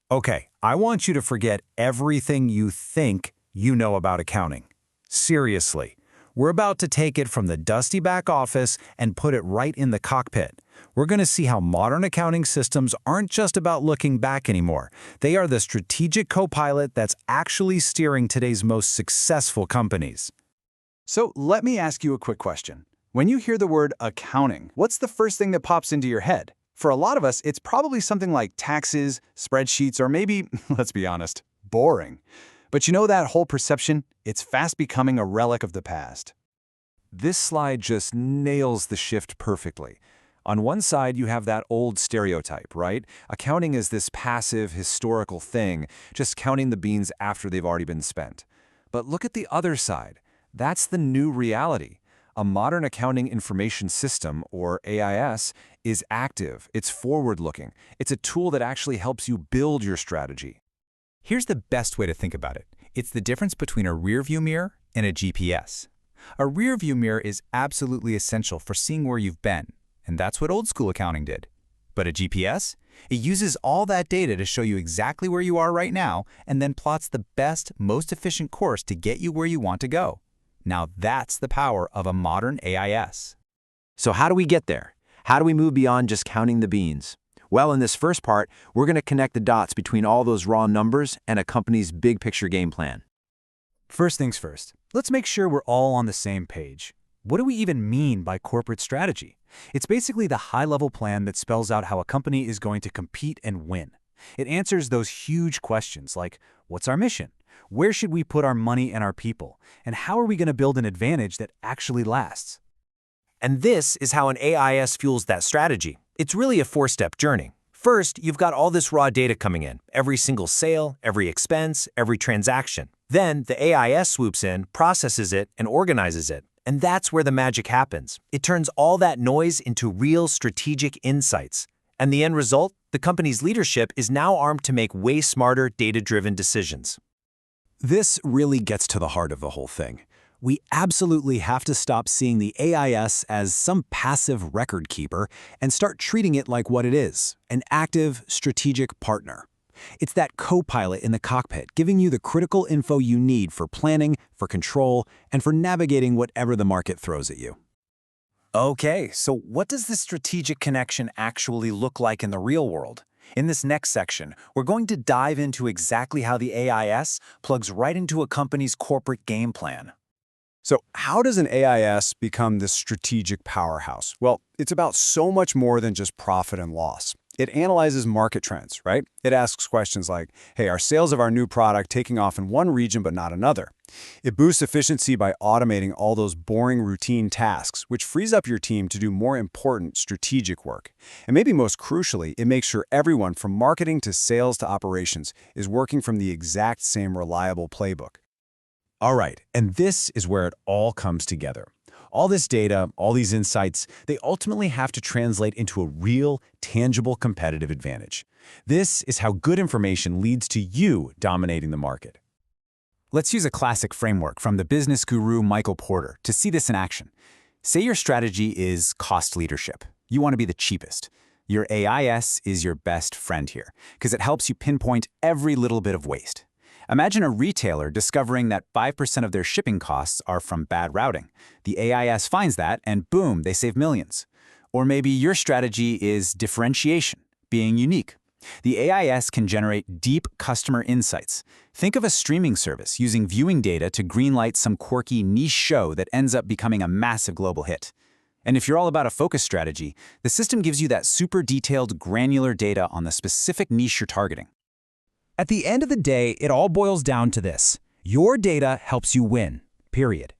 Okay, I want you to forget everything you think you know about accounting. Seriously, we're about to take it from the dusty back office and put it right in the cockpit. We're going to see how modern accounting systems aren't just about looking back anymore. They are the strategic co-pilot that's actually steering today's most successful companies. So let me ask you a quick question. When you hear the word accounting, what's the first thing that pops into your head? For a lot of us, it's probably something like taxes, spreadsheets, or maybe, let's be honest, boring. But you know that whole perception? It's fast becoming a relic of the past. This slide just nails the shift perfectly. On one side, you have that old stereotype, right? Accounting is this passive, historical thing, just counting the beans after they've already been spent. But look at the other side. That's the new reality. A modern accounting information system, or AIS, is active, it's forward-looking. It's a tool that actually helps you build your strategy. Here's the best way to think about it. It's the difference between a rear-view mirror and a GPS. A rear-view mirror is absolutely essential for seeing where you've been, and that's what old-school accounting did. But a GPS? It uses all that data to show you exactly where you are right now and then plots the best, most efficient course to get you where you want to go. Now that's the power of a modern AIS. So how do we get there? How do we move beyond just counting the beans? Well, in this first part, we're going to connect the dots between all those raw numbers and a company's big picture game plan. First things first, let's make sure we're all on the same page. What do we even mean by corporate strategy? It's basically the high-level plan that spells out how a company is going to compete and win. It answers those huge questions like, what's our mission? Where should we put our money and our people? And how are we going to build an advantage that actually lasts? And this is how an AIS fuels that strategy. It's really a four-step journey. First, you've got all this raw data coming in, every single sale, every expense, every transaction. Then the AIS swoops in, processes it, and organizes it. And that's where the magic happens. It turns all that noise into real strategic insights. And the end result? The company's leadership is now armed to make way smarter, data-driven decisions. This really gets to the heart of the whole thing. We absolutely have to stop seeing the AIS as some passive record keeper and start treating it like what it is, an active, strategic partner. It's that co-pilot in the cockpit giving you the critical info you need for planning, for control, and for navigating whatever the market throws at you. Okay, so what does this strategic connection actually look like in the real world? In this next section, we're going to dive into exactly how the AIS plugs right into a company's corporate game plan. So how does an AIS become this strategic powerhouse? Well, it's about so much more than just profit and loss. It analyzes market trends, right? It asks questions like, hey, are sales of our new product taking off in one region but not another? It boosts efficiency by automating all those boring routine tasks, which frees up your team to do more important strategic work. And maybe most crucially, it makes sure everyone from marketing to sales to operations is working from the exact same reliable playbook. All right, and this is where it all comes together. All this data, all these insights, they ultimately have to translate into a real, tangible competitive advantage. This is how good information leads to you dominating the market. Let's use a classic framework from the business guru Michael Porter to see this in action. Say your strategy is cost leadership. You want to be the cheapest. Your AIS is your best friend here because it helps you pinpoint every little bit of waste. Imagine a retailer discovering that 5% of their shipping costs are from bad routing. The AIS finds that, and boom, they save millions. Or maybe your strategy is differentiation, being unique. The AIS can generate deep customer insights. Think of a streaming service using viewing data to greenlight some quirky niche show that ends up becoming a massive global hit. And if you're all about a focus strategy, the system gives you that super detailed, granular data on the specific niche you're targeting. At the end of the day, it all boils down to this. Your data helps you win, period.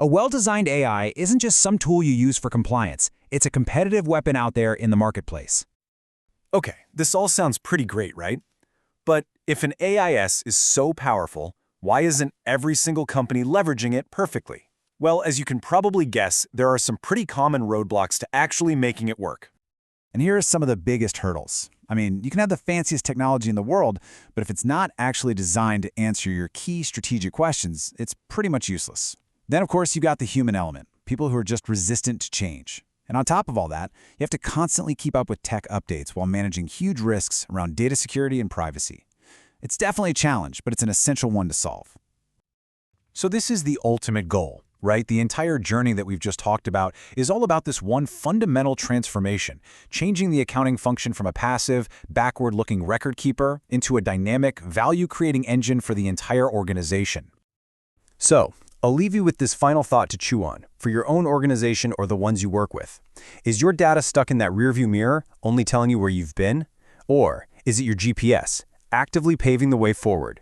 A well-designed AI isn't just some tool you use for compliance. It's a competitive weapon out there in the marketplace. Okay, this all sounds pretty great, right? But if an AIS is so powerful, why isn't every single company leveraging it perfectly? Well, as you can probably guess, there are some pretty common roadblocks to actually making it work. And here are some of the biggest hurdles. I mean, you can have the fanciest technology in the world, but if it's not actually designed to answer your key strategic questions, it's pretty much useless. Then, of course, you've got the human element, people who are just resistant to change. And on top of all that, you have to constantly keep up with tech updates while managing huge risks around data security and privacy. It's definitely a challenge, but it's an essential one to solve. So this is the ultimate goal, right? The entire journey that we've just talked about is all about this one fundamental transformation, changing the accounting function from a passive, backward-looking record keeper into a dynamic, value-creating engine for the entire organization. So, I'll leave you with this final thought to chew on, for your own organization or the ones you work with. Is your data stuck in that rearview mirror, only telling you where you've been? Or is it your GPS, actively paving the way forward?